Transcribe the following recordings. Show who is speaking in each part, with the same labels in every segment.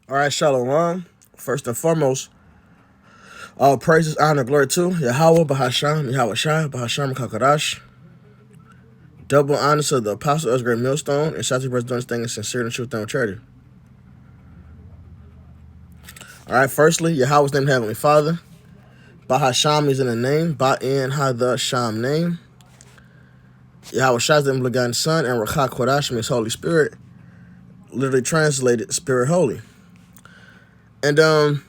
Speaker 1: All right, Shalom. First and foremost, all praises, honor, glory to Yahweh, Bahasham, Yahweh Shai, Bahasham, Kakadash. Double honor to the Apostle of Great Millstone, and shout out to brothers doing this thing in sincerity and truth and charity. All right, firstly, Yahweh's name, Heavenly Father. Bahasham is in the name, Ba'in Hada Sham name. Yahweh Shai's the begotten Son, and Rakha Kodash means Holy Spirit, literally translated Spirit Holy. And gotta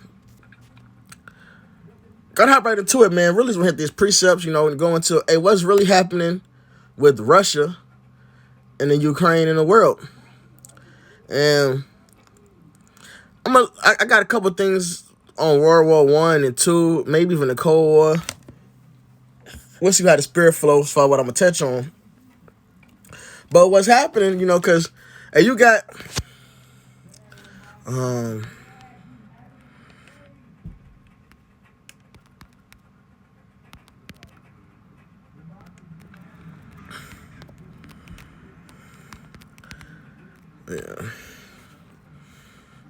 Speaker 1: hop right into it, man. Really, we'll hit these precepts, and go into what's really happening with Russia and the Ukraine and the world. And I got a couple things on World War I and II, maybe even the Cold War. We'll see how the spirit flows for what I'm gonna touch on. But what's happening, because you got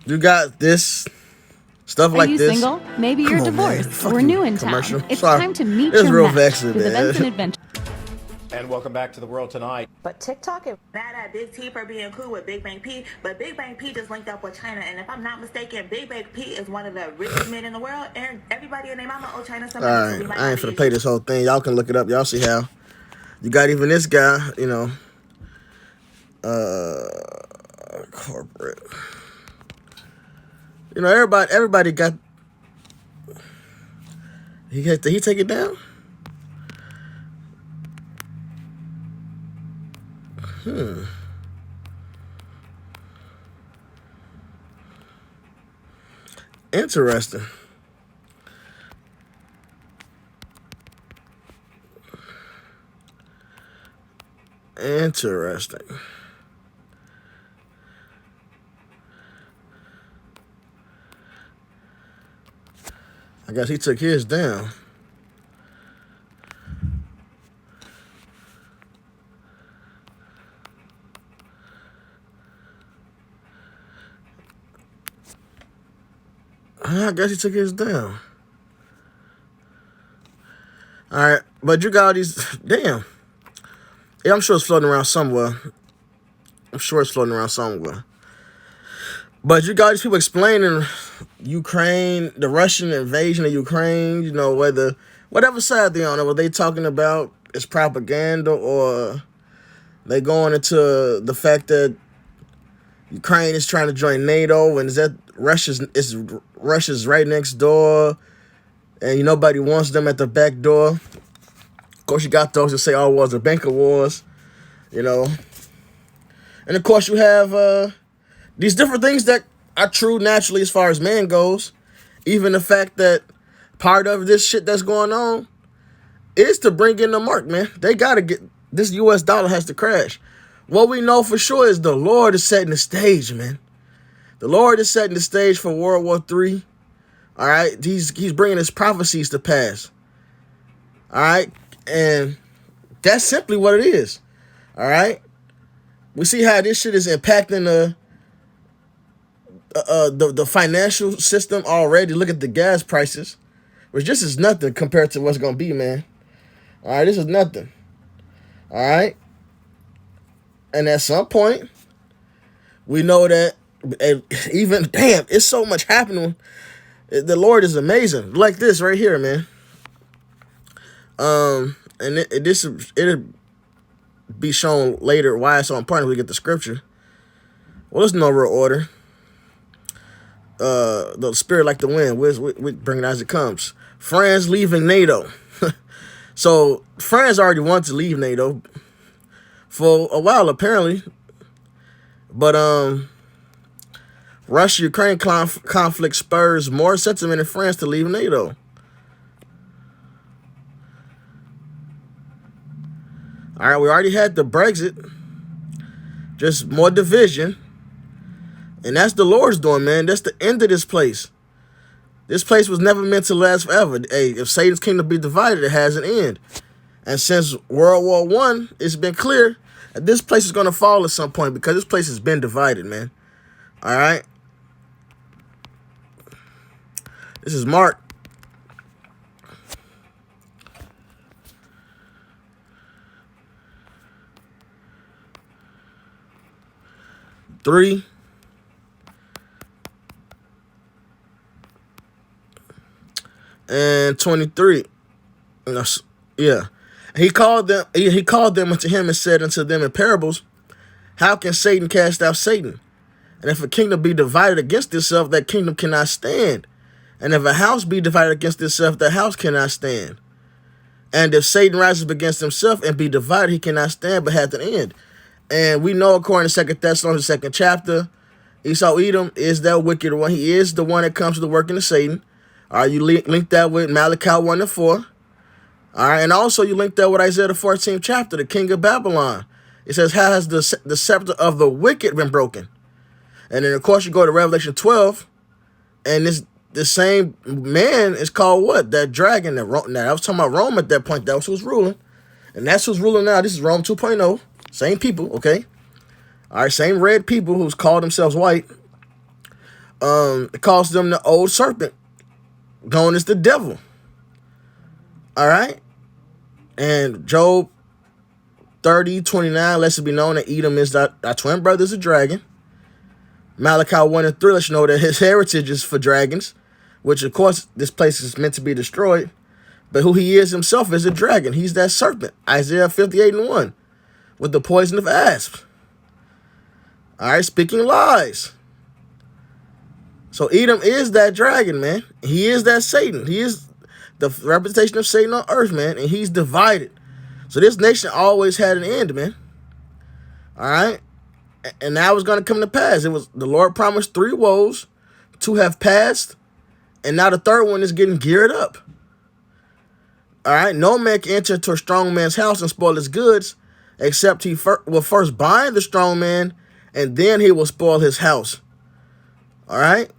Speaker 1: you got this stuff
Speaker 2: Are
Speaker 1: like
Speaker 2: you
Speaker 1: this.
Speaker 2: single? Maybe you're
Speaker 1: Come on, man.
Speaker 2: divorced
Speaker 1: Fuck
Speaker 2: or
Speaker 1: you,
Speaker 2: new in
Speaker 1: commercial.
Speaker 2: town. It's
Speaker 1: Sorry.
Speaker 2: time to meet
Speaker 1: It's
Speaker 2: your
Speaker 1: real
Speaker 2: match
Speaker 1: vexing,
Speaker 2: with
Speaker 1: man.
Speaker 2: Events and Adventures.
Speaker 3: And welcome back to the world tonight.
Speaker 4: But TikTok is
Speaker 5: Mad at Big T for being cool with Big Bang P, but Big Bang P just linked up with China, and if I'm not mistaken, Big Bang P is one of the richest men in the world, and everybody in their mama owe China some money.
Speaker 1: All
Speaker 5: So we
Speaker 1: right,
Speaker 5: might
Speaker 1: I ain't
Speaker 5: have
Speaker 1: finna play this whole thing. Y'all can look it up. Y'all see how you got even this guy, corporate. Everybody got. Did he take it down? Interesting. Interesting. I guess he took his down. I guess he took his down. All right, but you got all these. Damn. Yeah, I'm sure it's floating around somewhere. But you got these people explaining Ukraine, the Russian invasion of Ukraine, whatever side they're on, what they talking about is propaganda, or they going into the fact that Ukraine is trying to join NATO, and is that Russia's right next door, and nobody wants them at the back door. Of course, you got those that say all wars are banker wars, and of course you have these different things that are true naturally as far as man goes. Even the fact that part of this shit that's going on is to bring in the mark, man. They got to get this US dollar has to crash. What we know for sure is the Lord is setting the stage, man. The Lord is setting the stage for World War III. All right, he's bringing his prophecies to pass. All right, and that's simply what it is. All right, we see how this shit is impacting the financial system already. Look at the gas prices, which just is nothing compared to what's gonna be, man. All right, this is nothing. All right, and at some point, we know that even damn, it's so much happening. The Lord is amazing. Like this right here, man. And it'll be shown later why it's so important when we get the scripture. Well, there's no real order. The spirit like the wind, we bring it as it comes. France leaving NATO. So France already wanted to leave NATO for a while, apparently. But Russia-Ukraine conflict spurs more sentiment in France to leave NATO. All right, we already had the Brexit. Just more division. And that's the Lord's doing, man. That's the end of this place. This place was never meant to last forever. Hey, if Satan's kingdom be divided, it has an end. And since World War I, it's been clear that this place is going to fall at some point because this place has been divided, man. All right? This is Mark. Three. And 23. Yeah. He called them unto him and said unto them in parables, how can Satan cast out Satan? And if a kingdom be divided against itself, that kingdom cannot stand. And if a house be divided against itself, that house cannot stand. And if Satan rises up against himself and be divided, he cannot stand, but hath an end. And we know, according to 2 Thessalonians, the 2nd chapter, Esau Edom is that wicked one. He is the one that comes to the working of Satan. All right, you link that with Malachi 1 and 4. All right, and also you link that with Isaiah the 14th chapter, the king of Babylon. It says, how has the scepter of the wicked been broken? And then, of course, you go to Revelation 12, and this same man is called what? That dragon. Now, I was talking about Rome at that point. That was who's ruling. And that's who's ruling now. This is Rome 2.0. Same people, okay? All right, same red people who's called themselves white. It calls them the old serpent, known as the devil. All right? And Job 30:29 lets it be known that Edom is our twin brother is a dragon. Malachi 1 and 3 lets you know that his heritage is for dragons, which, of course, this place is meant to be destroyed. But who he is himself is a dragon. He's that serpent. Isaiah 58 and 1 with the poison of asps. All right, speaking lies. So Edom is that dragon, man. He is that Satan. He is the representation of Satan on earth, man. And he's divided. So this nation always had an end, man. All right. And now it's going to come to pass. It was the Lord promised 3 woes, 2 have passed, and now the 3rd one is getting geared up. All right. No man can enter into a strong man's house and spoil his goods, except he will first bind the strong man, and then he will spoil his house. All right.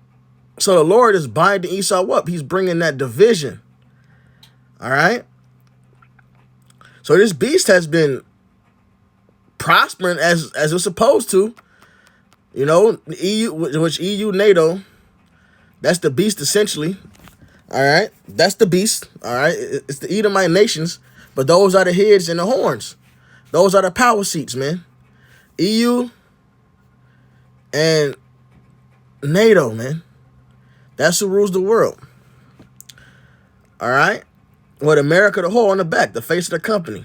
Speaker 1: So the Lord is binding Esau up. He's bringing that division. All right. So this beast has been prospering as it was supposed to. You know, EU, which EU, NATO, that's the beast essentially. All right. That's the beast. All right. It's the Edomite nations, but those are the heads and the horns. Those are the power seats, man. EU and NATO, man. That's who rules the world. All right. With America the whole on the back, the face of the company.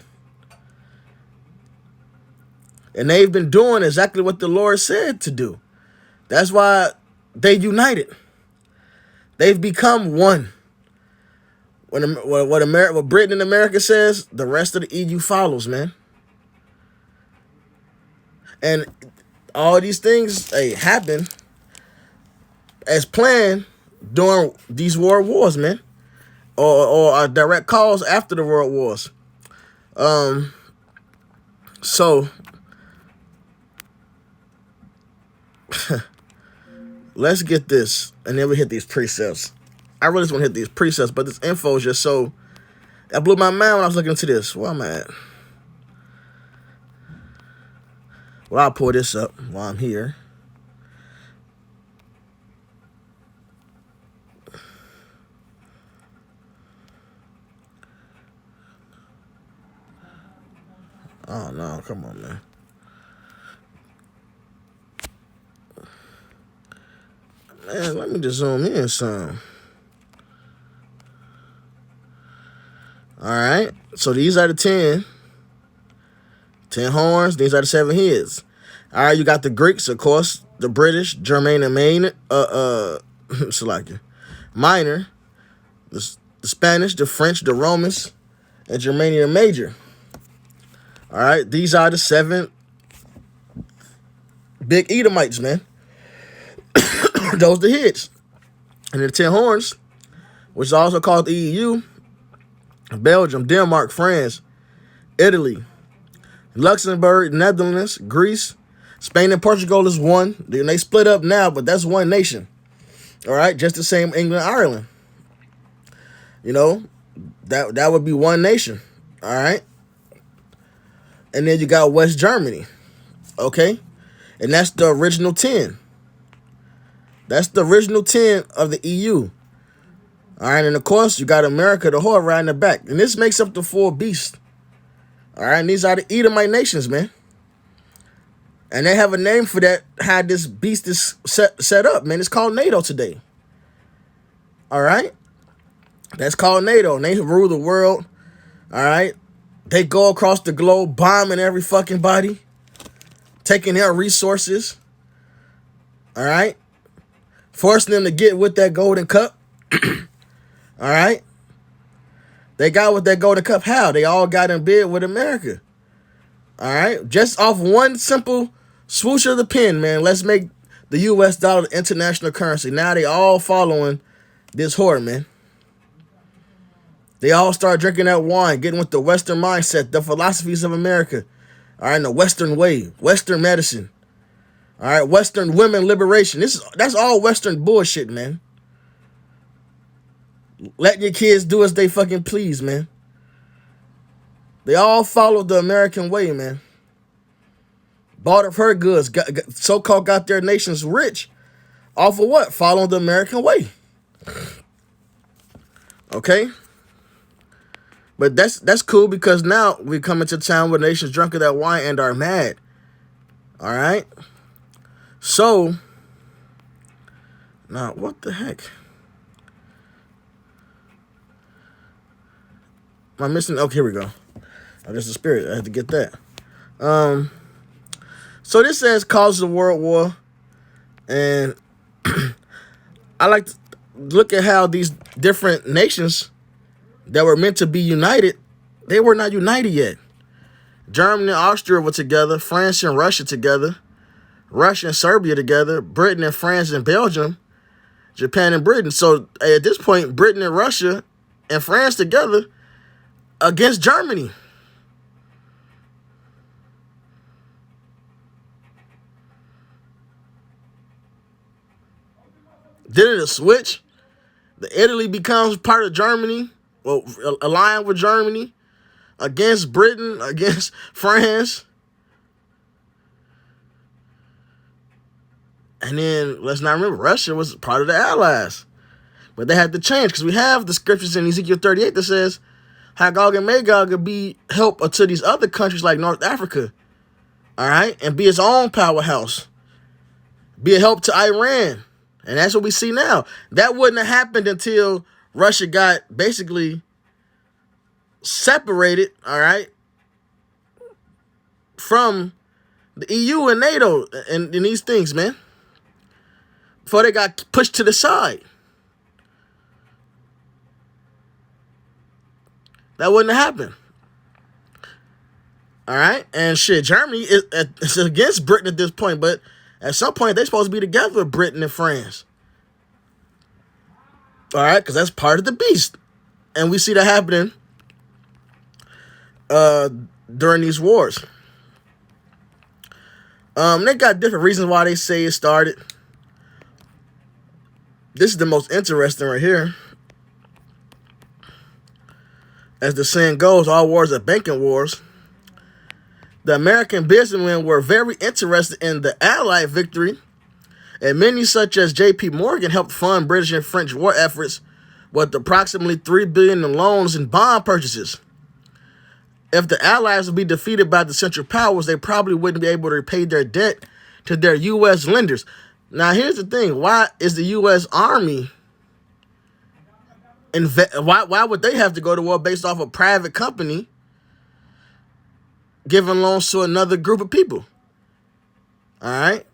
Speaker 1: And they've been doing exactly what the Lord said to do. That's why they united. They've become one. What Britain and America says, the rest of the EU follows, man. And all these things happen as planned during these world wars, man. Or direct cause after the world wars. So let's get this, and then we hit these precepts. I really just want to hit these precepts, but this info is just so, that blew my mind when I was looking into this. Where am I at? Well, I'll pull this up while I'm here. Oh, no, come on, man. Man, let me just zoom in some. All right, so these are the 10 horns. These are the 7 heads. All right, you got the Greeks, of course, the British, German and Minor, Minor, the Spanish, the French, the Romans, and Germania Major. All right, these are the 7 big Edomites, man. Those are the heads. And the 10 horns, which is also called the EU, Belgium, Denmark, France, Italy, Luxembourg, Netherlands, Greece, Spain and Portugal is one. They split up now, but that's one nation. All right, just the same England, Ireland. You know, that would be one nation. All right. And then you got West Germany. Okay. And that's the original 10. That's the original 10 of the EU. All right, and of course, you got America, the whore, right in the back. And this makes up the four beasts. All right, and these are the Edomite nations, man. And they have a name for that, how this beast is set up, man. It's called NATO today. All right? That's called NATO, and they rule the world. All right? They go across the globe, bombing every fucking body, taking their resources. All right? Forcing them to get with that golden cup. All right? They got with that golden cup how? They all got in bed with America. All right? Just off one simple swoosh of the pen, man. Let's make the U.S. dollar the international currency. Now they all following this whore, man. They all start drinking that wine, getting with the Western mindset, the philosophies of America. All right, the Western way, Western medicine. All right, Western women liberation. That's all Western bullshit, man. Letting your kids do as they fucking please, man. They all follow the American way, man. Bought up her goods, so-called got their nations rich off of what? Following the American way. Okay? But that's cool because now we come into town where nations drunk of that wine and are mad. All right? So, now what the heck? Am I missing? Okay, here we go. Oh, there's the spirit. I had to get that. So this says causes of world war. And I like to look at how these different nations that were meant to be united, they were not united yet. Germany and Austria were together, France and Russia together, Russia and Serbia together, Britain and France and Belgium, Japan and Britain. So at this point, Britain and Russia and France together against Germany. Did it a switch? The Italy becomes part of Germany, well, aligned with Germany, against Britain, against France. And then, let's not remember, Russia was part of the Allies. But they had to change, because we have the scriptures in Ezekiel 38 that says, how Gog and Magog could be help to these other countries like North Africa, all right, and be its own powerhouse, be a help to Iran. And that's what we see now. That wouldn't have happened until Russia got basically separated, all right, from the EU and NATO and these things, man, before they got pushed to the side. That wouldn't have happened. All right? And shit, Germany is against Britain at this point, but at some point they're supposed to be together with Britain and France. All right? Because that's part of the beast. And we see that happening during these wars. They got different reasons why they say it started. This is the most interesting right here. As the saying goes, all wars are banking wars. The American businessmen were very interested in the Allied victory, and many such as J.P. Morgan helped fund British and French war efforts with approximately $3 billion in loans and bond purchases. If the Allies would be defeated by the Central Powers, they probably wouldn't be able to repay their debt to their U.S. lenders. Now, here's the thing. Why is the U.S. Army... Why would they have to go to war based off a private company giving loans to another group of people? All right,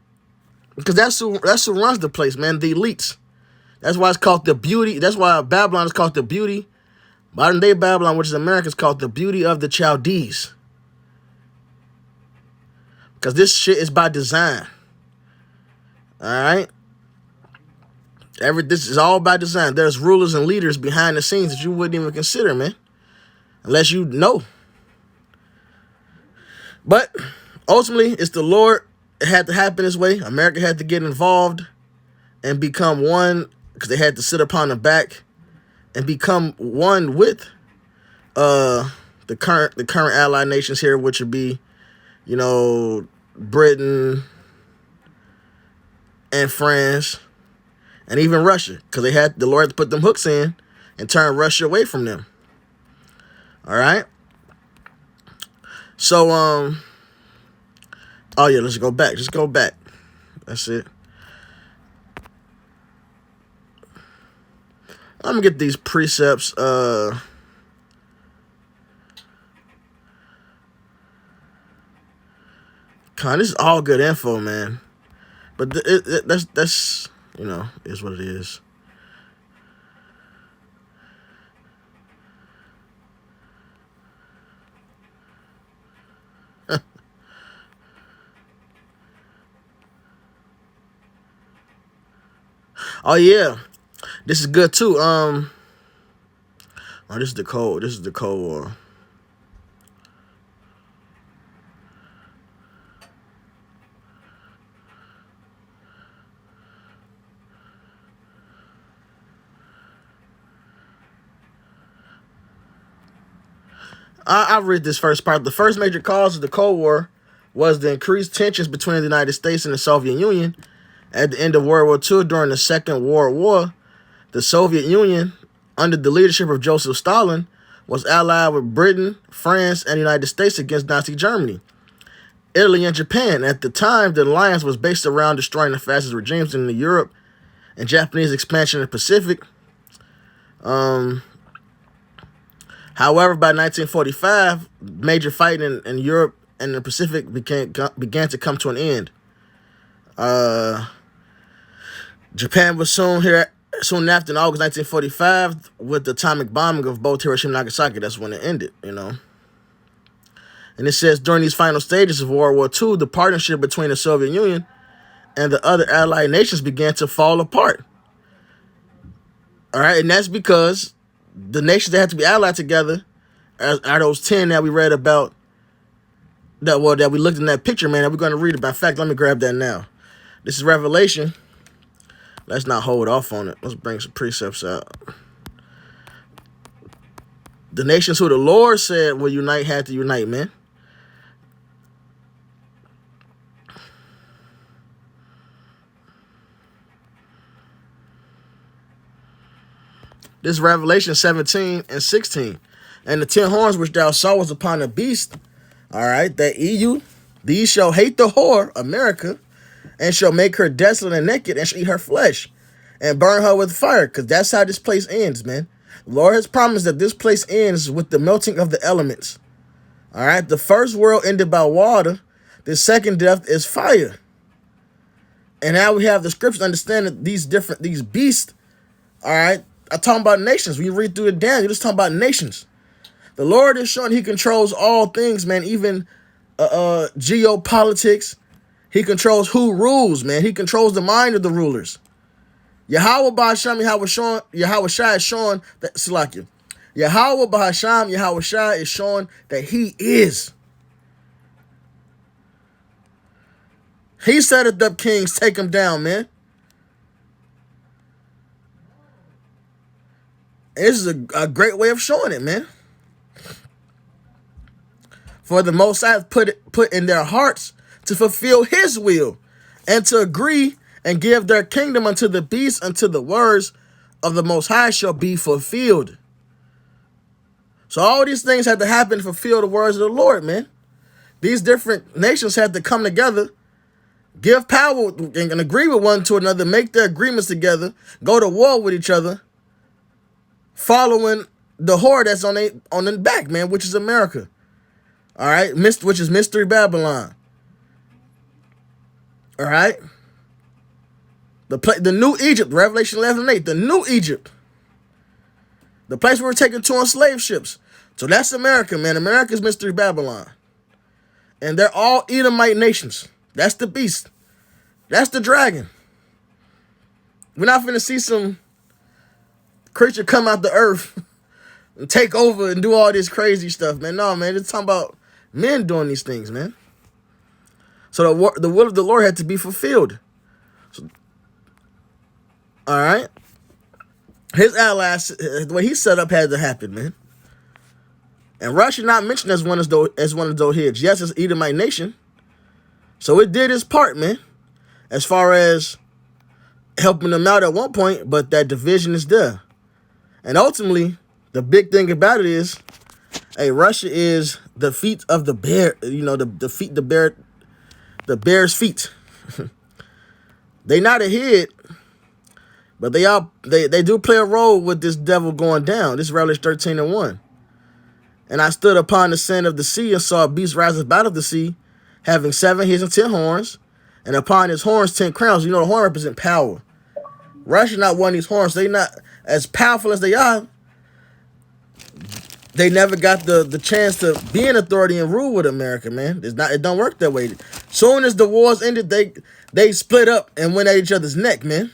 Speaker 1: because that's who runs the place, man. The elites. That's why it's called the beauty. That's why Babylon is called the beauty. Modern day Babylon, which is America, is called the beauty of the Chaldees. Because this shit is by design. All right. This is all by design. There's rulers and leaders behind the scenes that you wouldn't even consider, man. Unless you know. But ultimately, it's the Lord. It had to happen this way. America had to get involved and become one, because they had to sit upon the back and become one with the current allied nations here, which would be, you know, Britain and France. And even Russia, because the Lord had to put them hooks in and turn Russia away from them. All right. So, oh yeah, let's go back. Just go back. That's it. I'm gonna get these precepts. Con, this is all good info, man. But that's you know, is what it is. Oh yeah, this is good too. Oh, this is the Cold. This is the Cold War. I'll read this first part. The first major cause of the Cold War was the increased tensions between the United States and the Soviet Union. At the end of World War II, during the Second World War, the Soviet Union, under the leadership of Joseph Stalin, was allied with Britain, France, and the United States against Nazi Germany, Italy, and Japan. At the time, the alliance was based around destroying the fascist regimes in Europe and Japanese expansion in the Pacific. However, by 1945, major fighting in Europe and the Pacific began to come to an end. Japan was soon after, in August 1945, with the atomic bombing of both Hiroshima and Nagasaki. That's when it ended, you know. And it says, during these final stages of World War II, the partnership between the Soviet Union and the other allied nations began to fall apart. All right, and that's because the nations that had to be allied together are those 10 that we read about, that we looked in that picture, man, that we're going to read about. In fact, let me grab that now. This is Revelation. Let's not hold off on it. Let's bring some precepts out. The nations who the Lord said will unite had to unite, man. This is Revelation 17 and 16. And the 10 horns which thou sawest upon the beast, all right, that EU, these shall hate the whore, America, and shall make her desolate and naked, and shall eat her flesh, and burn her with fire, because that's how this place ends, man. The Lord has promised that this place ends with the melting of the elements. All right, the first world ended by water. The second death is fire. And now we have the scriptures understand that these beasts, all right, are talking about nations. When you read through the Daniel, you're just talking about nations. The Lord is showing he controls all things, man, even geopolitics. He controls who rules, man. He controls the mind of the rulers. Yahweh Ba'Hasham, Yahweh Shai is showing that, Salakia. Yahweh Ba'Hasham, Yahweh Shai is showing that he is. He set it up kings, take them down, man. This is a great way of showing it, man. For the Most High put in their hearts to fulfill his will and to agree and give their kingdom unto the beast, until the words of the Most High shall be fulfilled. So all these things had to happen to fulfill the words of the Lord, man. These different nations had to come together, give power and agree with one to another, make their agreements together, go to war with each other, following the whore that's on the back, man, which is America. All right, which is Mystery Babylon. All right. The new Egypt, Revelation 11:8, the new Egypt. The place where we're taken to on slave ships. So that's America, man. America's Mystery Babylon. And they're all Edomite nations. That's the beast. That's the dragon. We're not finna see some creature come out the earth and take over and do all this crazy stuff, man. No, man, it's talking about men doing these things, man. So the will of the Lord had to be fulfilled. So, all right. His allies, the way he set up, had to happen, man. And Russia not mentioned as one of those heads. Yes, it's Edomite nation. So it did its part, man, as far as helping them out at one point, but that division is there. And ultimately, the big thing about it is, hey, Russia is the feet of the bear. You know, the bear's feet. They not a head, but they do play a role with this devil going down. This is Revelation 13:1. And I stood upon the sand of the sea and saw a beast rise up out of the sea, having 7 heads and 10 horns, and upon his horns 10 crowns. You know, the horn represent power. Russia not one of these horns. They not as powerful as they are. They never got the chance to be in authority and rule with America, man. It don't work that way. Soon as the wars ended, they split up and went at each other's neck, man.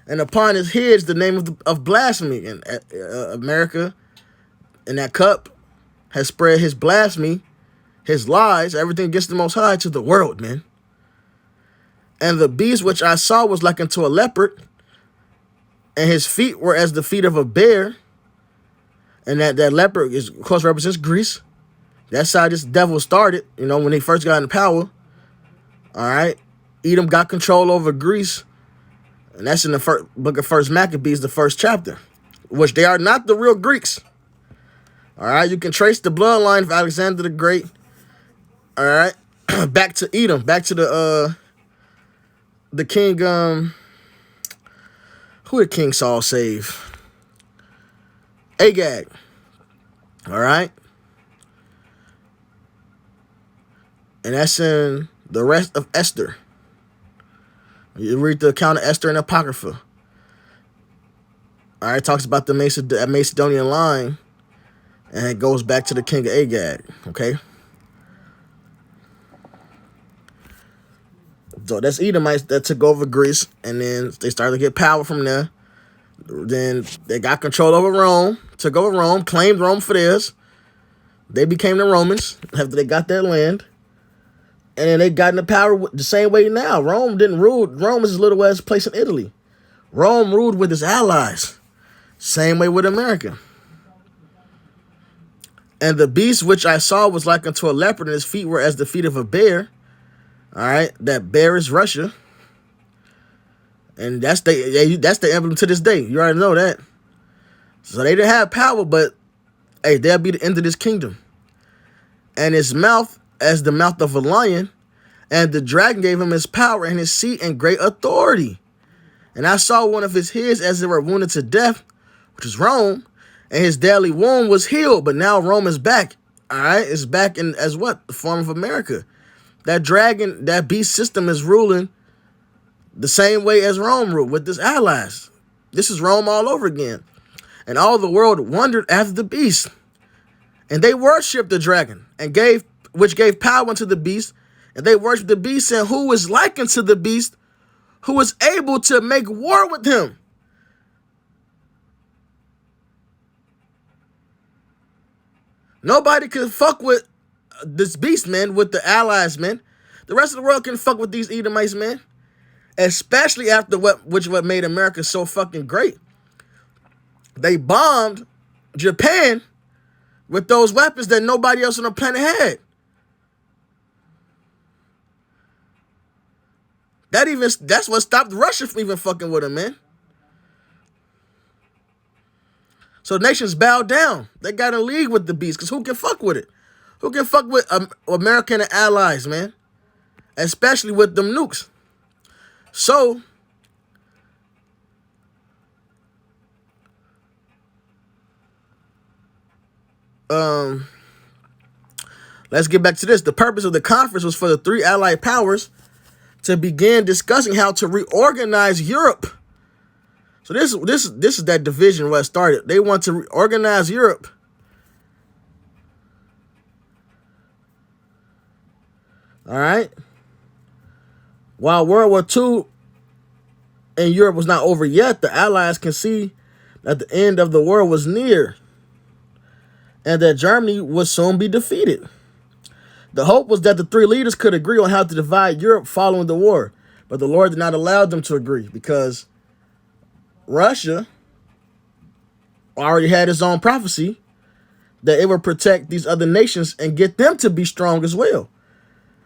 Speaker 1: And upon his heads the name of blasphemy. And America, in that cup, has spread his blasphemy, his lies, everything against the Most High to the world, man. And the beast which I saw was like unto a leopard, and his feet were as the feet of a bear. And that leopard is, of course, represents Greece. That's how this devil started, you know, when he first got in power. All right. Edom got control over Greece. And that's in the first book of First Maccabees, the first chapter, which they are not the real Greeks. All right. You can trace the bloodline of Alexander the Great. All right. Back to Edom, back to the king, who did King Saul save? Agag. All right. And that's in the rest of Esther. You read the account of Esther and Apocrypha. All right. It talks about the Macedonian line. And it goes back to the king of Agag. Okay. So that's Edomites that took over Greece. And then they started to get power from there. Then they got control over Rome, took over Rome, claimed Rome for theirs. They became the Romans after they got that land. And then they got into power the same way now. Rome didn't rule. Rome is as little as a place in Italy. Rome ruled with its allies. Same way with America. And the beast which I saw was like unto a leopard, and his feet were as the feet of a bear. All right, that bear is Russia. And that's the emblem to this day. You already know that. So they didn't have power, but hey, they'll be the end of this kingdom. And his mouth as the mouth of a lion, and the dragon gave him his power and his seat and great authority. And I saw one of his heads as they were wounded to death, which is Rome, and his deadly wound was healed. But now Rome is back. All right, it's back in as what? The form of America. That dragon, that beast system is ruling the same way as Rome ruled with its allies. This is Rome all over again. And all the world wondered after the beast. And they worshipped the dragon, and which gave power unto the beast. And they worshipped the beast, and who was like unto the beast, who was able to make war with him. Nobody could fuck with this beast, man, with the allies, man. The rest of the world can fuck with these Edomites, man. Especially after what made America so fucking great. They bombed Japan with those weapons that nobody else on the planet had. That's what stopped Russia from even fucking with them, man. So nations bowed down. They got in league with the beast, because who can fuck with it? Who can fuck with American allies, man? Especially with them nukes. So, let's get back to this. The purpose of the conference was for the 3 allied powers to begin discussing how to reorganize Europe. So this is that division where it started. They want to reorganize Europe. All right. While World War II in Europe was not over yet, the Allies can see that the end of the world was near and that Germany would soon be defeated. The hope was that the 3 leaders could agree on how to divide Europe following the war, but the Lord did not allow them to agree because Russia already had its own prophecy that it would protect these other nations and get them to be strong as well.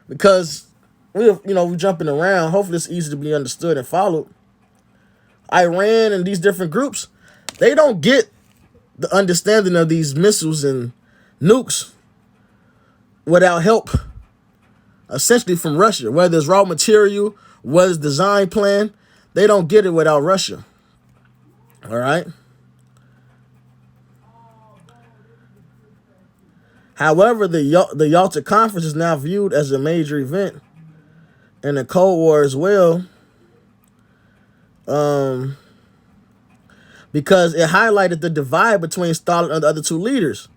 Speaker 1: Because we're jumping around. Hopefully it's easy to be understood and followed. Iran and these different groups, They don't get the understanding of these missiles and nukes without help, essentially from Russia. Whether it's raw material, whether it's design plan, they don't get it without Russia. All right. However, the Yalta Conference is now viewed as a major event in the Cold War as well, because it highlighted the divide between Stalin and the other two leaders.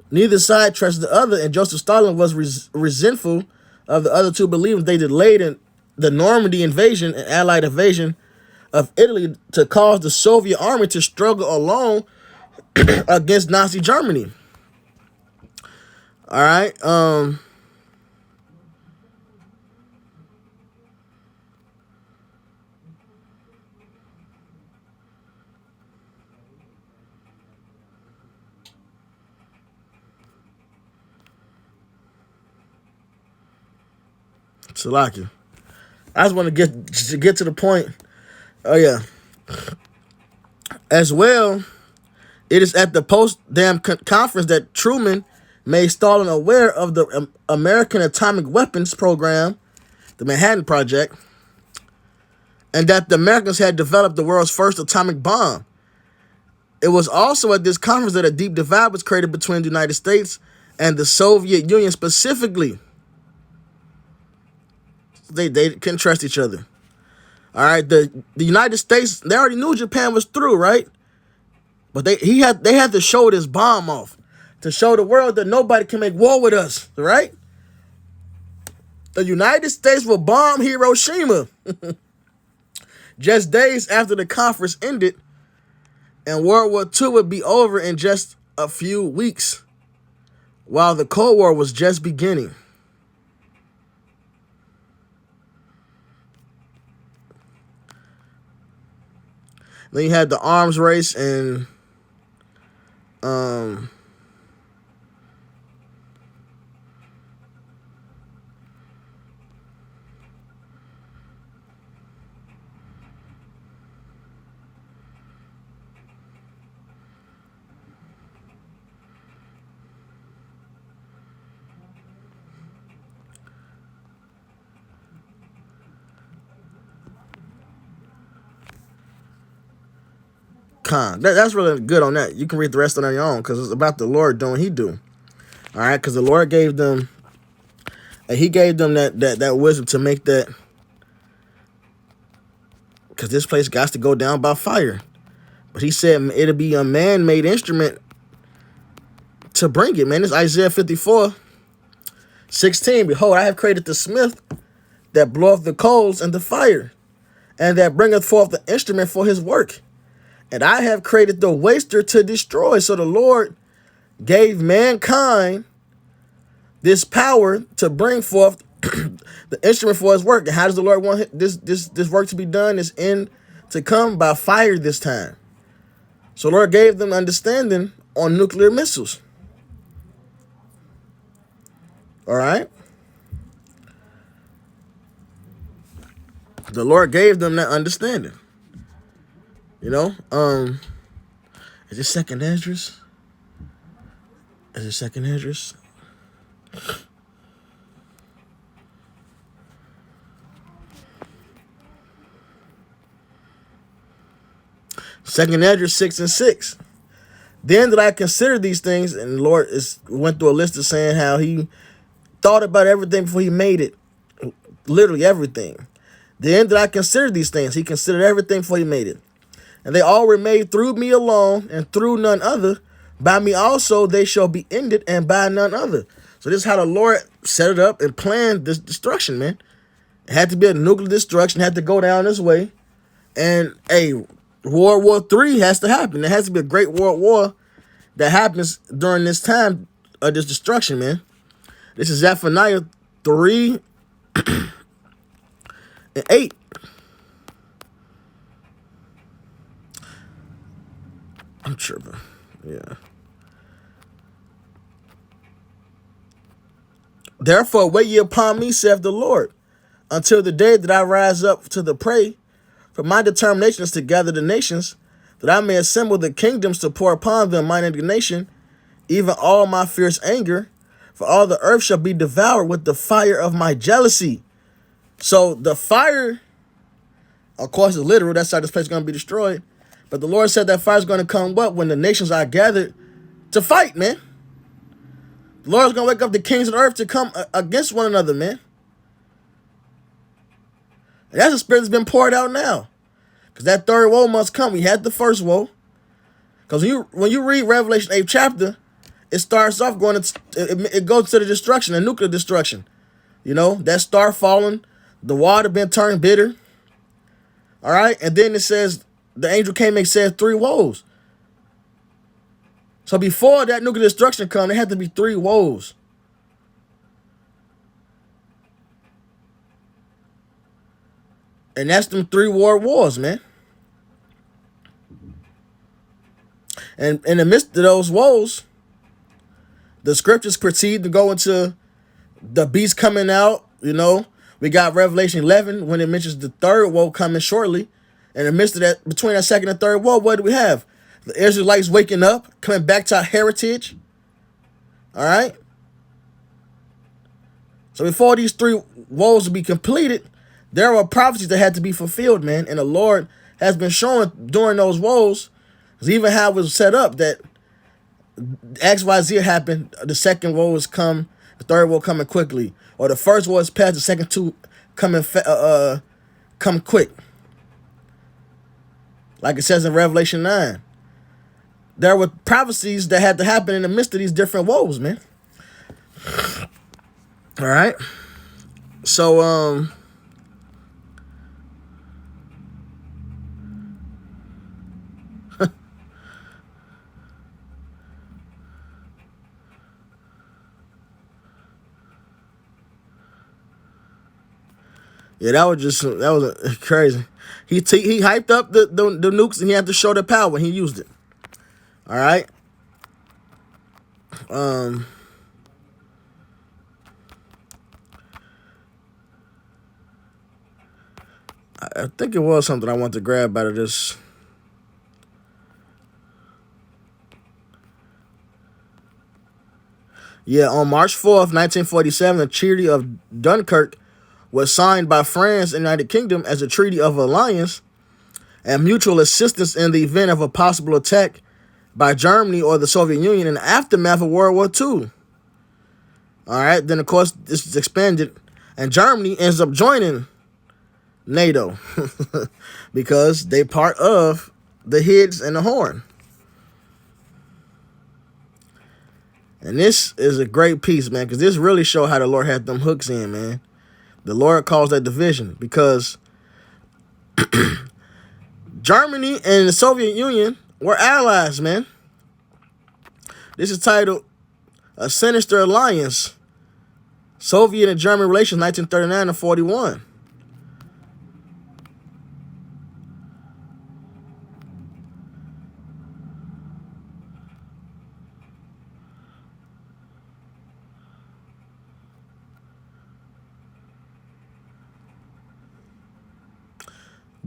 Speaker 1: Neither side trusted the other, and Joseph Stalin was resentful of the other two, believing they delayed in the Normandy invasion and Allied invasion of Italy to cause the Soviet army to struggle alone against Nazi Germany. All right. Salaki. I just want to get to the point. Oh yeah. As well, it is at the Potsdam conference that Truman made Stalin aware of the American atomic weapons program, the Manhattan Project, and that the Americans had developed the world's first atomic bomb. It was also at this conference that a deep divide was created between the United States and the Soviet Union specifically. They couldn't trust each other. All right, the United States, they already knew Japan was through, right? But they had to show this bomb off to show the world that nobody can make war with us, right? The United States will bomb Hiroshima just days after the conference ended, and World War II would be over in just a few weeks, while the Cold War was just beginning. Then you had the arms race and Khan. That's really good on that. You can read the rest on your own because it's about the Lord doing He do. All right, because the Lord gave them, He gave them that wisdom to make that. Because this place got to go down by fire, but He said it'll be a man-made instrument to bring it. Man, it's Isaiah 54:16. Behold, I have created the smith that bloweth the coals and the fire, and that bringeth forth the instrument for his work. And I have created the waster to destroy. So the Lord gave mankind this power to bring forth the instrument for his work. And how does the Lord want this work to be done? Is to come by fire this time. So the Lord gave them understanding on nuclear missiles. All right. The Lord gave them that understanding. You know, is it Second Esdras? Is it Second Esdras? Second Esdras 6:6. Then did I consider these things, and the Lord went through a list of saying how He thought about everything before He made it, literally everything. Then did I consider these things. He considered everything before He made it. And they all were made through me alone, and through none other. By me also they shall be ended, and by none other. So this is how the Lord set it up and planned this destruction, man. It had to be a nuclear destruction, had to go down this way. And World War III has to happen. There has to be a great world war that happens during this time of this destruction, man. This is Zephaniah 3:8. I'm tripping. Yeah. Therefore, wait ye upon me, saith the Lord, until the day that I rise up to the prey. For my determination is to gather the nations, that I may assemble the kingdoms to pour upon them mine indignation, even all my fierce anger, for all the earth shall be devoured with the fire of my jealousy. So the fire, of course, is literal. That's how this place is going to be destroyed. But the Lord said that fire is going to come what? When the nations are gathered to fight, man. The Lord is going to wake up the kings of the earth to come against one another, man. And that's the spirit that's been poured out now. Because that third woe must come. We had the first woe. Because when you read Revelation 8th chapter, it starts off going, it goes to the destruction, the nuclear destruction. You know, that star falling, the water being turned bitter. All right. And then it says, the angel came and said 3 woes. So before that nuclear destruction come, there had to be 3 woes. And that's them 3 world wars, man. And in the midst of those woes, the scriptures proceed to go into the beast coming out. You know, we got Revelation 11 when it mentions the third woe coming shortly. In the midst of that, between that second and third woe, what do we have? The Israelites waking up, coming back to our heritage. All right. So before these 3 woes to be completed, there were prophecies that had to be fulfilled, man. And the Lord has been showing during those woes, even how it was set up, that XYZ happened, the second woe is come, the third woe coming quickly. Or the first woe is past, the second 2 come quick. Like it says in Revelation 9. There were prophecies that had to happen in the midst of these different woes, man. All right. So, yeah, that was crazy. He hyped up the nukes, and he had to show the power when he used it. All right. I think it was something I wanted to grab out of this. Yeah, on March 4th, 1947, the Treaty of Dunkirk was signed by France and the United Kingdom as a treaty of alliance and mutual assistance in the event of a possible attack by Germany or the Soviet Union in the aftermath of World War II. All right, then of course this is expanded, and Germany ends up joining NATO because they part of the Higgs and the Horn. And this is a great piece, man, because this really shows how the Lord had them hooks in, man. The Lord calls that division because Germany and the Soviet Union were allies, man. This is titled A Sinister Alliance, Soviet and German Relations, 1939 to 41.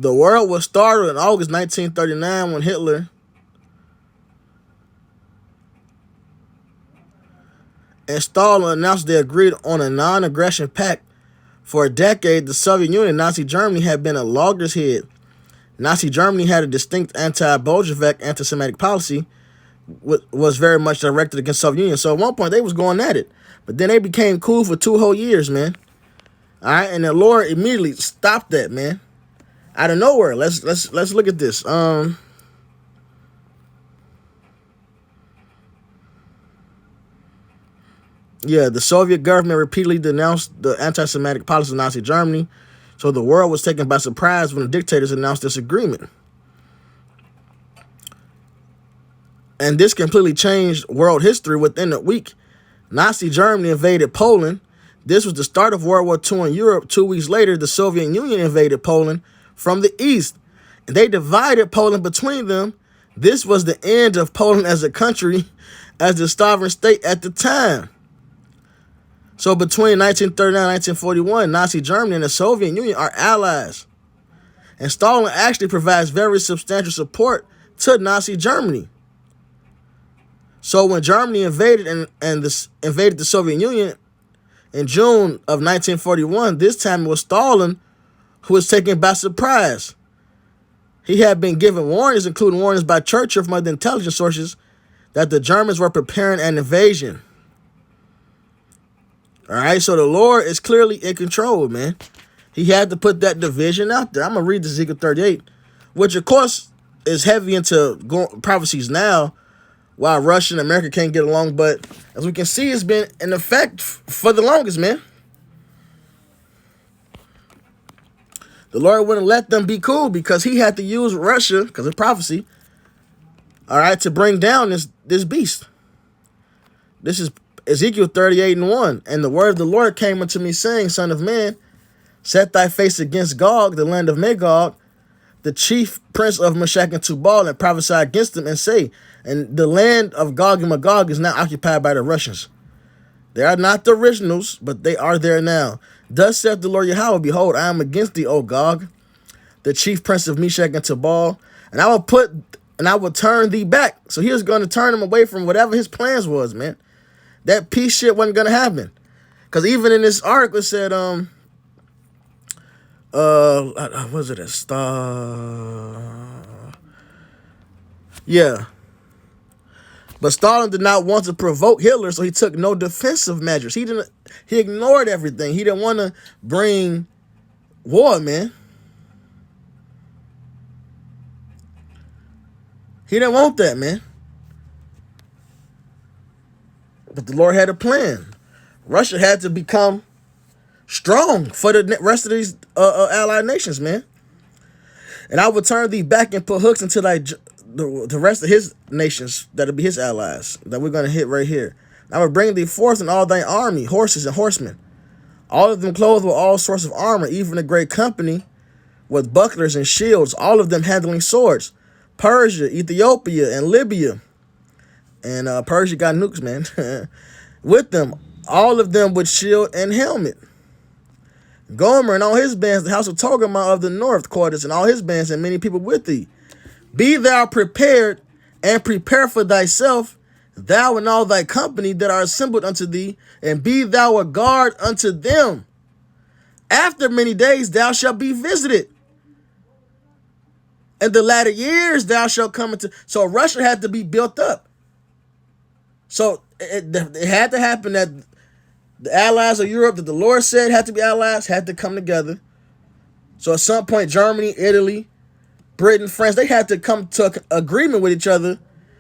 Speaker 1: The world was startled in August 1939 when Hitler and Stalin announced they agreed on a non-aggression pact. For a decade, the Soviet Union and Nazi Germany had been at loggerheads. Nazi Germany had a distinct anti-Bolshevik, anti-Semitic policy, was very much directed against Soviet Union. So at one point, they was going at it. But then they became cool for 2 whole years, man. All right, and the Lord immediately stopped that, man. Out of nowhere. Let's look at this. Yeah, the Soviet government repeatedly denounced the anti-Semitic policy of Nazi Germany, so the world was taken by surprise when the dictators announced this agreement. And this completely changed world history within a week. Nazi Germany invaded Poland. This was the start of World War II in Europe. 2 weeks later, the Soviet Union invaded Poland from the east, and they divided Poland between them. This was the end of Poland as a country, as the sovereign state at the time. So between 1939 and 1941, Nazi Germany and the Soviet Union are allies. And Stalin actually provides very substantial support to Nazi Germany. So when Germany invaded invaded the Soviet Union in June of 1941, this time it was Stalin who was taken by surprise. He had been given warnings, including warnings by Churchill from other intelligence sources, that the Germans were preparing an invasion. All right, so the Lord is clearly in control, man. He had to put that division out there. I'm going to read Ezekiel 38, which, of course, is heavy into prophecies now, while Russia and America can't get along. But as we can see, it's been in effect for the longest, man. The Lord wouldn't let them be cool because he had to use Russia, because of prophecy, all right, to bring down this beast. This is Ezekiel 38:1. And the word of the Lord came unto me, saying, Son of man, set thy face against Gog, the land of Magog, the chief prince of Meshach and Tubal, and prophesy against him, and say, and the land of Gog and Magog is now occupied by the Russians. They are not the originals, but they are there now. Thus saith the Lord Yahweh, behold, I am against thee, O Gog, the chief prince of Meshach and Tubal, and I will turn thee back. So he was going to turn him away from whatever his plans was, man. That peace shit wasn't going to happen. Because even in this article, it said, was it a star? Yeah. But Stalin did not want to provoke Hitler, so he took no defensive measures. He ignored everything. He didn't want to bring war, man. He didn't want that, man. But the Lord had a plan. Russia had to become strong for the rest of these allied nations, man. And I will turn thee back and put hooks into the rest of his nations that'll be his allies that we're going to hit right here. I will bring thee forth in all thy army, horses and horsemen, all of them clothed with all sorts of armor, even a great company with bucklers and shields, all of them handling swords. Persia, Ethiopia, and Libya. And Persia got nukes, man. With them, all of them with shield and helmet. Gomer and all his bands, the house of Togarmah of the north quarters, and all his bands, and many people with thee. Be thou prepared, and prepare for thyself, thou and all thy company that are assembled unto thee, and be thou a guard unto them. After many days thou shalt be visited. In the latter years thou shalt come into... So Russia had to be built up. So it had to happen that the allies of Europe that the Lord said had to be allies had to come together. So at some point, Germany, Italy, Britain, France, they had to come to an agreement with each other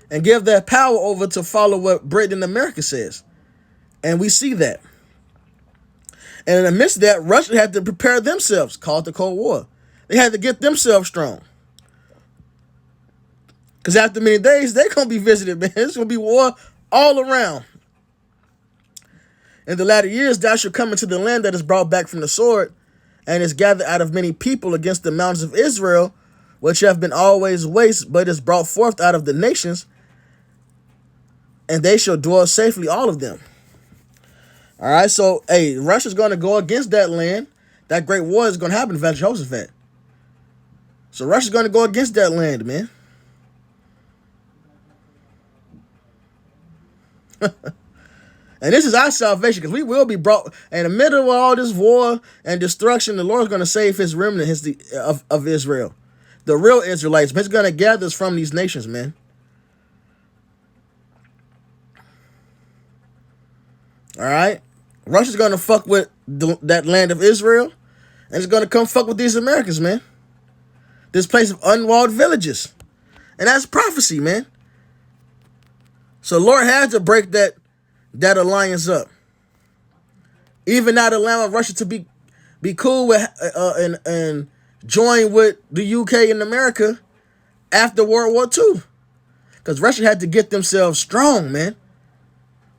Speaker 1: and give their power over to follow what Britain and America says. And we see that. And in the midst of that, Russia had to prepare themselves, called the Cold War. They had to get themselves strong. Because after many days, they're going to be visited, man. It's going to be war all around. In the latter years, thou shalt come into the land that is brought back from the sword, and is gathered out of many people against the mountains of Israel, which have been always waste, but is brought forth out of the nations, and they shall dwell safely, all of them. All right, so, hey, Russia's going to go against that land. That great war is going to happen in Jehoshaphat. So Russia's going to go against that land, man. And this is our salvation, because we will be brought in the middle of all this war and destruction. The Lord's going to save his remnant of Israel, the real Israelites. But he's going to gather us from these nations, man. All right, Russia's going to fuck with that land of Israel, and it's going to come fuck with these Americans, man. This place of unwalled villages, and that's prophecy, man. So the Lord had to break that alliance up. Even not allowing Russia to be cool with and join with the UK and America after World War II. Because Russia had to get themselves strong, man.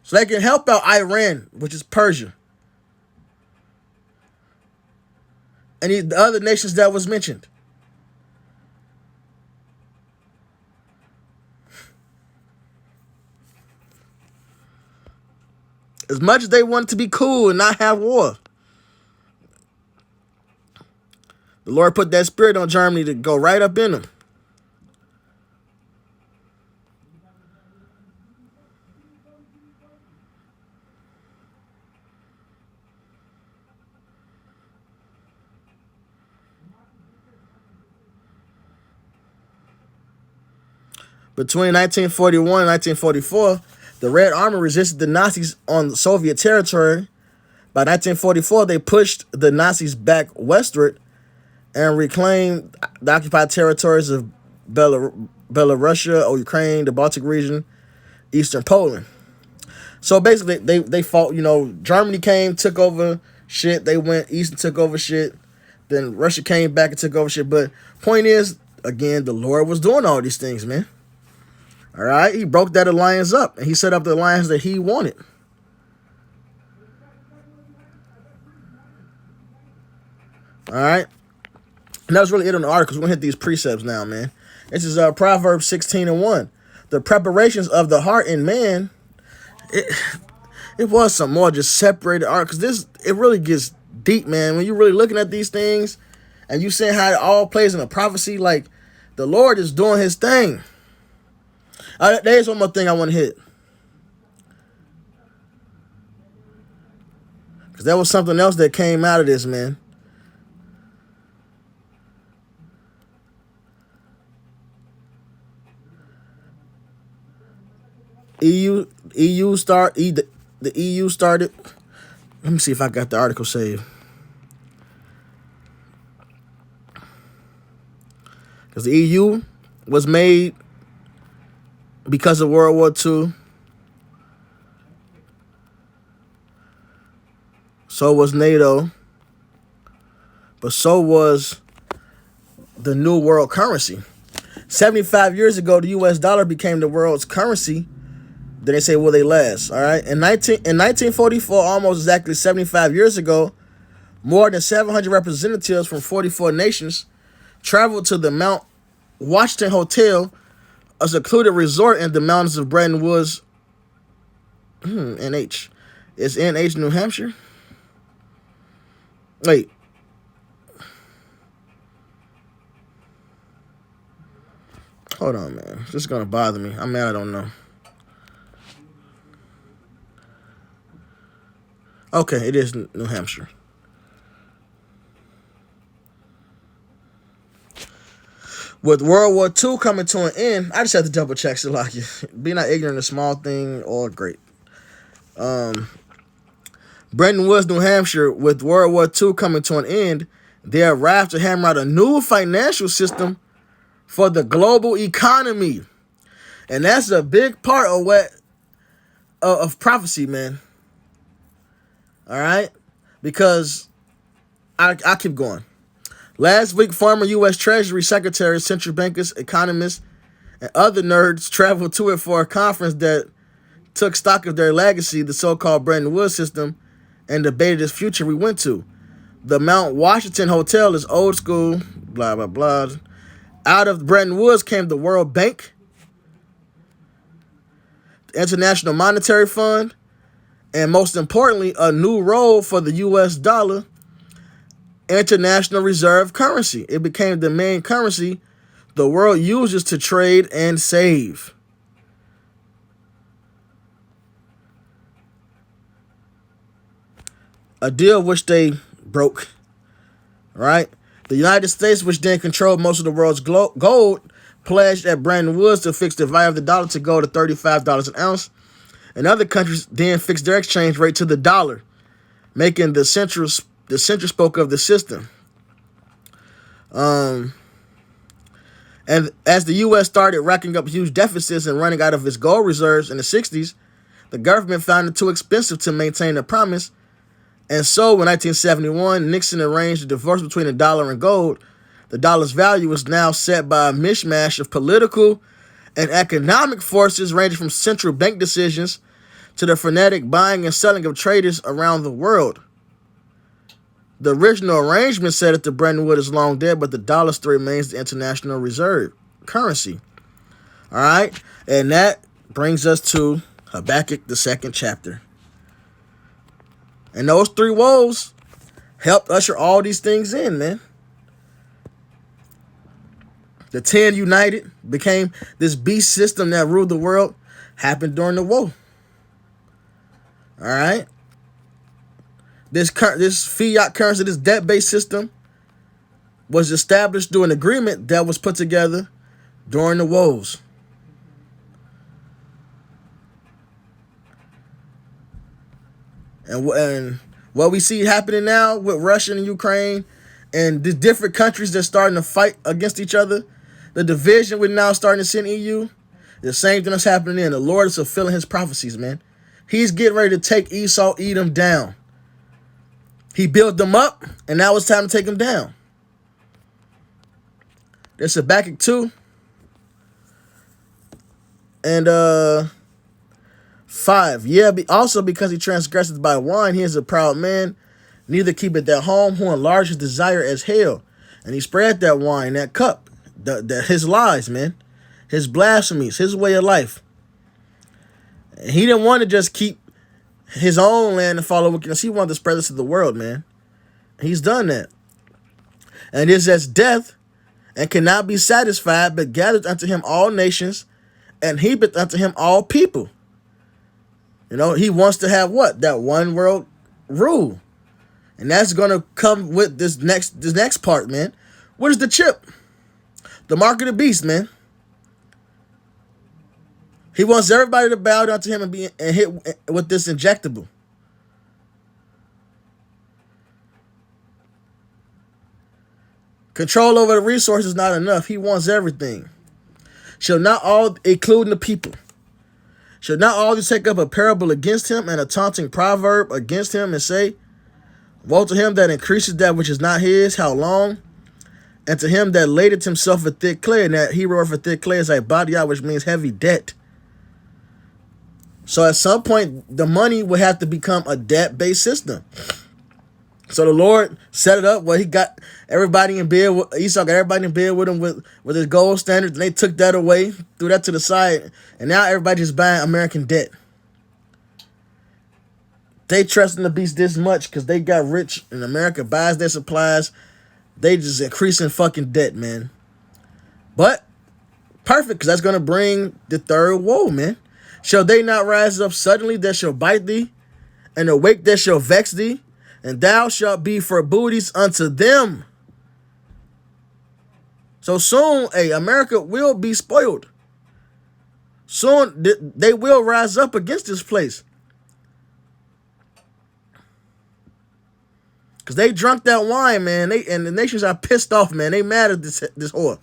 Speaker 1: So they can help out Iran, which is Persia. And the other nations that was mentioned. As much as they want to be cool and not have war, the Lord put that spirit on Germany to go right up in them. Between 1941 and 1944, the Red Army resisted the Nazis on Soviet territory. By 1944, they pushed the Nazis back westward and reclaimed the occupied territories of Belarusia or Ukraine, the Baltic region, eastern Poland. So basically, they fought. You know, Germany came, took over shit. They went east and took over shit. Then Russia came back and took over shit. But point is, again, the Lord was doing all these things, man. All right? He broke that alliance up, and he set up the alliance that he wanted. All right? And that was really it on the article. We're going to hit these precepts now, man. This is Proverbs 16:1. The preparations of the heart in man, it was some more just separated art, because it really gets deep, man. When you're really looking at these things and you seeing how it all plays in a prophecy, like the Lord is doing his thing. There's one more thing I want to hit, because there was something else that came out of this, man. The EU started. Let me see if I got the article saved. Because the EU was made because of World War II. So was NATO. But so was the new world currency. 75 years ago, the US dollar became the world's currency. Then they say, will they last? All right. In 1944, almost exactly 75 years ago, more than 700 representatives from 44 nations traveled to the Mount Washington Hotel, a secluded resort in the mountains of Bretton Woods. NH. It's NH, New Hampshire? Wait. Hold on, man. This is going to bother me. I'm mad I don't know. Okay, it is New Hampshire. With World War II coming to an end, I just have to double check, Salaki. Be not ignorant of small thing or great. Bretton Woods, New Hampshire, with World War II coming to an end, they arrived to hammer out a new financial system for the global economy. And that's a big part of prophecy, man. All right? Because I keep going. Last week, former U.S. Treasury Secretary, central bankers, economists, and other nerds traveled to it for a conference that took stock of their legacy, the so-called Bretton Woods system, and debated its future. We went to the Mount Washington Hotel is old school, blah, blah, blah. Out of Bretton Woods came the World Bank, the International Monetary Fund, and most importantly, a new role for the U.S. dollar, international reserve currency. It became the main currency the world uses to trade and save. A deal which they broke, right? The United States, which then controlled most of the world's gold, pledged at Bretton Woods to fix the value of the dollar to go to $35 an ounce. And other countries then fixed their exchange rate to the dollar, making the central spoke of the system. And as the U.S. started racking up huge deficits and running out of its gold reserves in the 60s, the government found it too expensive to maintain the promise. And so in 1971, Nixon arranged a divorce between the dollar and gold. The dollar's value was now set by a mishmash of political and economic forces ranging from central bank decisions to the frenetic buying and selling of traders around the world. The original arrangement said that the Bretton Woods is long dead, but the dollar still remains the international reserve currency. All right? And that brings us to Habakkuk, the 2nd chapter. And those 3 woes helped usher all these things in, man. The 10 united, became this beast system that ruled the world, happened during the woe. All right? This fiat currency, this debt-based system, was established through an agreement that was put together during the woes. And what we see happening now with Russia and Ukraine and the different countries that's starting to fight against each other, the division we're now starting to see in EU, the same thing that's happening there. The Lord is fulfilling his prophecies, man. He's getting ready to take Esau, Edom down. He built them up, and now it's time to take them down. There's Habakkuk 2 and 5. Yeah, also because he transgresses by wine, he is a proud man, neither keepeth at home, who enlarged his desire as hell. And he spread that wine, that cup, his lies, man, his blasphemies, his way of life. And he didn't want to just keep his own land and follow wickedness. He wanted to spread this to the world, man. He's done that. And is as death, and cannot be satisfied, but gathereth unto him all nations, and heapeth unto him all people. You know, he wants to have what? That one world rule. And that's going to come with this next part, man. What is the chip? The mark of the beast, man. He wants everybody to bow down to him and be hit with this injectable. Control over the resources is not enough. He wants everything. Shall not all, including the people, shall not all these take up a parable against him and a taunting proverb against him and say, woe to him that increases that which is not his, how long? And to him that ladeth himself with thick clay. And that Hebrew for thick clay is like badia, which means heavy debt. So at some point, the money would have to become a debt-based system. So the Lord set it up where he got everybody in bed. Esau got everybody in bed with him with his gold standards. And they took that away, threw that to the side. And now everybody's buying American debt. They trust in the beast this much because they got rich and America buys their supplies. They just increasing fucking debt, man. But perfect, because that's going to bring the third woe, man. Shall they not rise up suddenly that shall bite thee, and awake that shall vex thee? And thou shalt be for booties unto them. So soon, America will be spoiled. Soon, they will rise up against this place. Because they drunk that wine, man. And the nations are pissed off, man. They mad at this whore.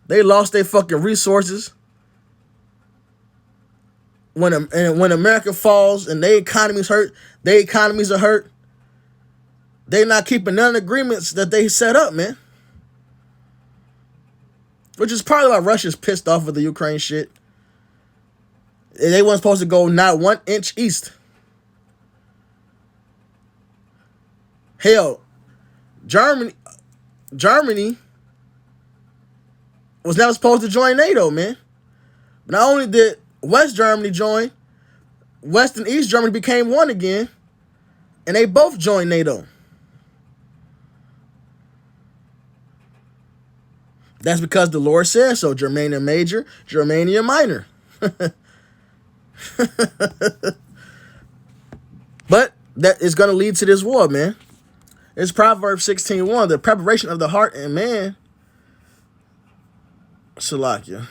Speaker 1: They lost their fucking resources. When America falls and their economies hurt, their economies are hurt. They're not keeping none of the agreements that they set up, man. Which is probably why Russia's pissed off with the Ukraine shit. They weren't supposed to go not 1 inch east. Hell, Germany was never supposed to join NATO, man. Not only did West Germany join, West and East Germany became one again, and they both joined NATO. That's because the Lord said so. Germania Major, Germania Minor. But that is going to lead to this war, man. It's Proverbs 16:1. The preparation of the heart and man. Salakia.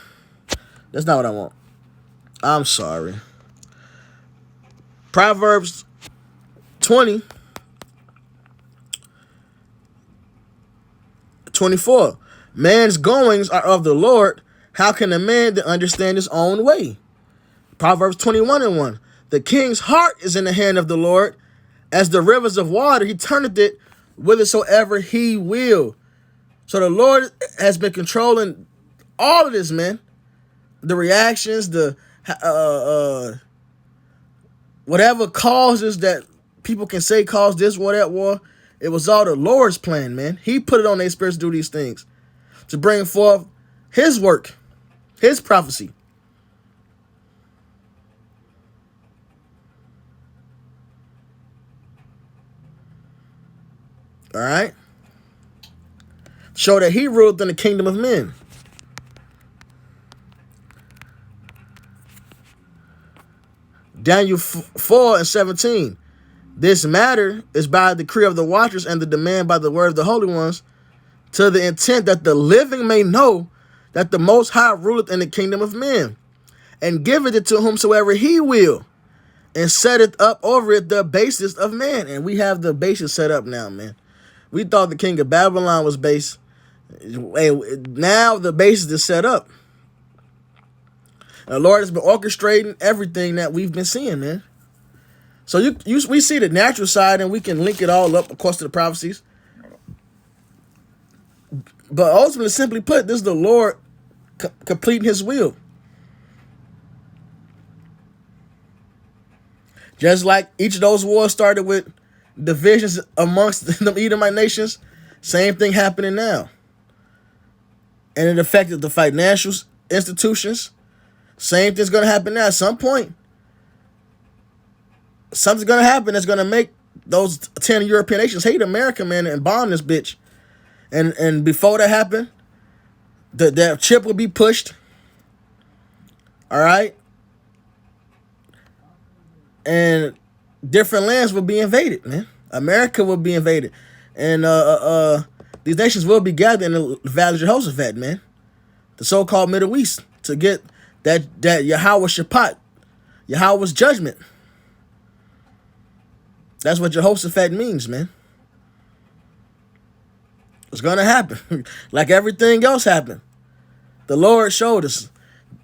Speaker 1: That's not what I want. I'm sorry. Proverbs 20:24. Man's goings are of the Lord. How can a man that understand his own way? Proverbs 21:1. The king's heart is in the hand of the Lord. As the rivers of water, he turneth it whithersoever he will. So the Lord has been controlling all of this, man. The reactions, the whatever causes that people can say caused this war, that war, it was all the Lord's plan, man. He put it on their spirits to do these things, to bring forth his work, his prophecy. All right? Show that he ruled in the kingdom of men. Daniel 4:17. This matter is by the decree of the watchers and the demand by the word of the holy ones, to the intent that the living may know that the Most High ruleth in the kingdom of men, and giveth it to whomsoever he will, and set it up over it the basis of man. And we have the basis set up now, man. We thought the king of Babylon was base. Now the basis is set up. And the Lord has been orchestrating everything that we've been seeing, man. So we see the natural side, and we can link it all up, of course, to the prophecies. But ultimately, simply put, this is the Lord completing his will. Just like each of those wars started with divisions amongst the Edomite nations, same thing happening now. And it affected the financial institutions. Same thing's going to happen now. At some point, something's going to happen that's going to make those 10 European nations hate America, man, and bomb this bitch. And before that happened, that chip will be pushed. All right? And different lands will be invaded, man. America will be invaded. And these nations will be gathered in the Valley of Jehoshaphat, man. The so-called Middle East, to get that Yahweh Shaphat, Yahweh's judgment. That's what Jehoshaphat means, man. It's going to happen. Like everything else happened. The Lord showed us.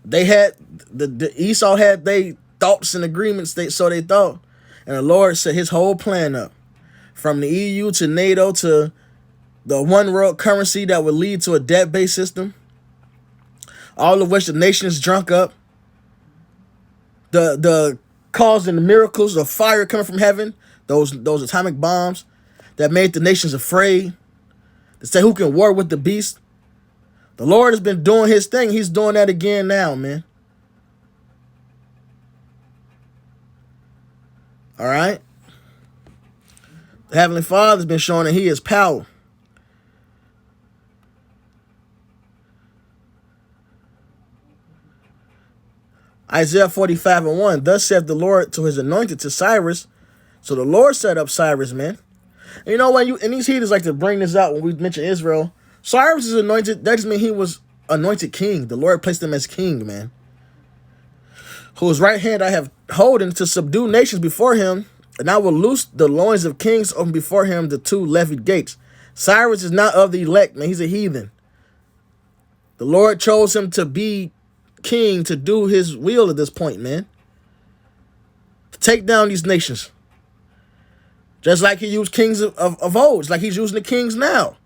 Speaker 1: They had, the Esau had they thoughts and agreements, so they thought. And the Lord set his whole plan up. From the EU to NATO to the one world currency that would lead to a debt-based system. All of which the nations drunk up. The causing the miracles of fire coming from heaven. Those atomic bombs that made the nations afraid. To say who can war with the beast. The Lord has been doing his thing. He's doing that again now, man. All right. The Heavenly Father's been showing that he is power. Isaiah 45:1. Thus saith the Lord to his anointed, to Cyrus. So the Lord set up Cyrus, man. And you know what? And these heathens like to bring this out when we mention Israel. Cyrus is anointed. That just means he was anointed king. The Lord placed him as king, man. Whose right hand I have holden to subdue nations before him, and I will loose the loins of kings, open before him the two levied gates. Cyrus is not of the elect, man. He's a heathen. The Lord chose him to be king, to do his will at this point, man. To take down these nations. Just like he used kings of old. It's like he's using the kings now.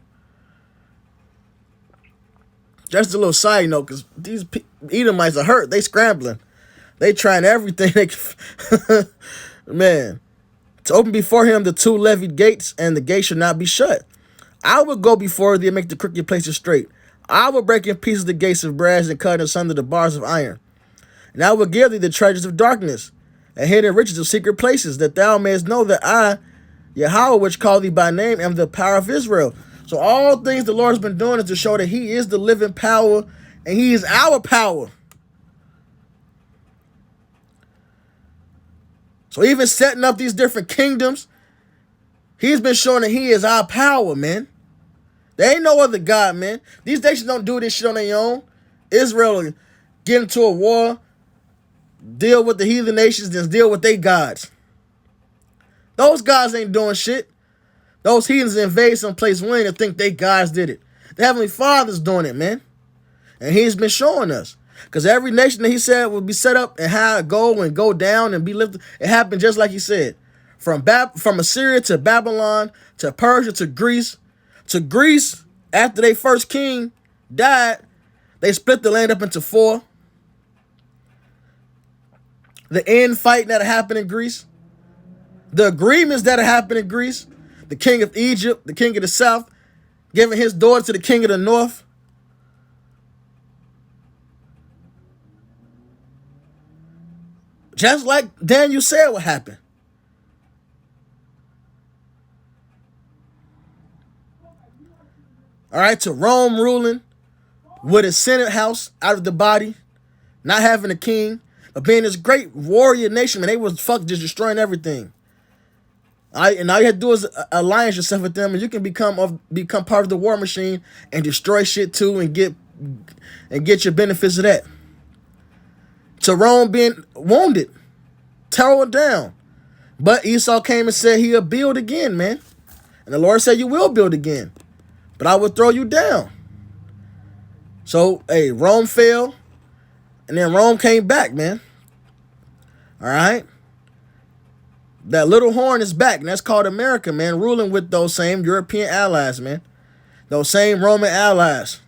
Speaker 1: Just a little side note, because these Edomites are hurt. They scrambling. They trying everything they can. Man. To open before him the two levied gates, and the gate should not be shut. I will go before thee and make the crooked places straight. I will break in pieces the gates of brass and cut asunder the bars of iron. And I will give thee the treasures of darkness and hidden riches of secret places, that thou mayest know that I, Yahweh, which call thee by name, am the power of Israel. So all things the Lord has been doing is to show that he is the living power, and he is our power. So even setting up these different kingdoms, he's been showing that he is our power, man. There ain't no other God, man. These nations don't do this shit on their own. Israel will get into a war, deal with the heathen nations, then deal with their gods. Those gods ain't doing shit. Those heathens invade some place winning and think they gods did it. The Heavenly Father's doing it, man. And he's been showing us. Because every nation that he said would be set up and how it go down and be lifted, it happened just like he said. From Assyria to Babylon to Persia to Greece. To Greece, after their first king died, they split the land up into four. The infighting that happened in Greece. The agreements that happened in Greece. The king of Egypt, the king of the south, giving his daughter to the king of the north. Just like Daniel said what happened. All right, to Rome ruling with a Senate house out of the body, not having a king, but being this great warrior nation, man, they was just destroying everything. All right, and all you have to do is alliance yourself with them, and you can become part of the war machine and destroy shit too, and get your benefits of that. to Rome being wounded, torn down. But Esau came and said he'll build again, man. And the Lord said, you will build again, but I will throw you down. So, hey, Rome fell, and then Rome came back, man. All right? That little horn is back, and that's called America, man, ruling with those same European allies, man. Those same Roman allies.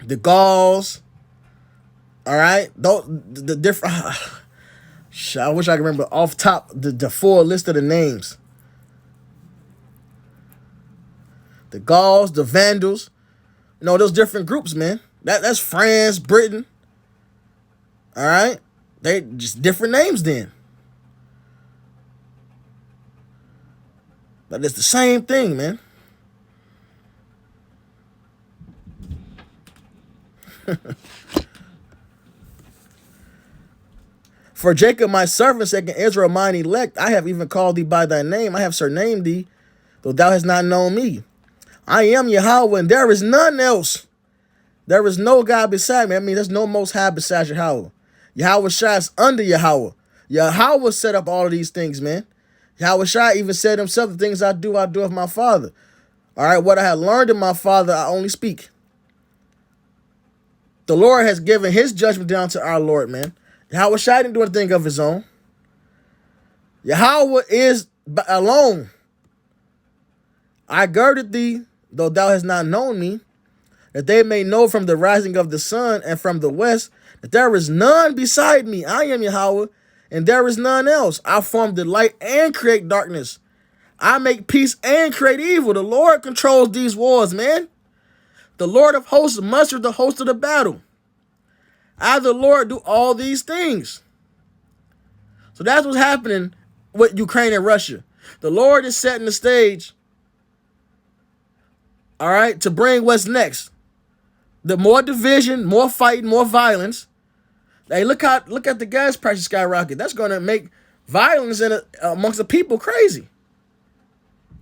Speaker 1: The Gauls, all right? The different... I wish I could remember off top the full list of the names. The Gauls, the Vandals, you know, those different groups, man. That's France, Britain. All right? They just different names then. But it's the same thing, man. For Jacob my servant, second Israel mine elect, I have even called thee by thy name. I have surnamed thee, though thou hast not known me. I am Yahweh, and there is none else. There is no God beside me. I mean, there's no most high besides Yahweh. Yahweh Shai is under Yahweh. Yahweh set up all of these things, man. Yahweh Shai even said himself, the things I do of my Father. All right, what I have learned of my Father, I only speak. The Lord has given his judgment down to our Lord, man. Yahweh Shai didn't do anything of his own. Yahweh is alone. I girded thee, though thou hast not known me, that they may know from the rising of the sun and from the west that there is none beside me. I am Yahweh, and there is none else. I form the light and create darkness. I make peace and create evil. The Lord controls these wars, man. The Lord of hosts musters the host of the battle. I, the Lord, do all these things. So that's what's happening with Ukraine and Russia. The Lord is setting the stage, all right, to bring what's next. The more division, more fighting, more violence. Hey, look at the gas prices skyrocket. That's going to make violence amongst the people crazy.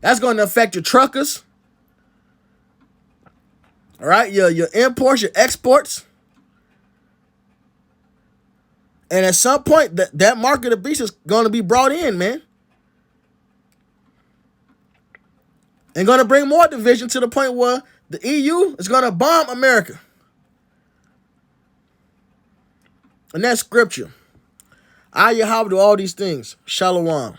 Speaker 1: That's going to affect your truckers. All right, your imports, your exports. And at some point, that market of the beast is going to be brought in, man. And going to bring more division to the point where the EU is going to bomb America. And that's scripture. I, Yahweh, do all these things. Shalom.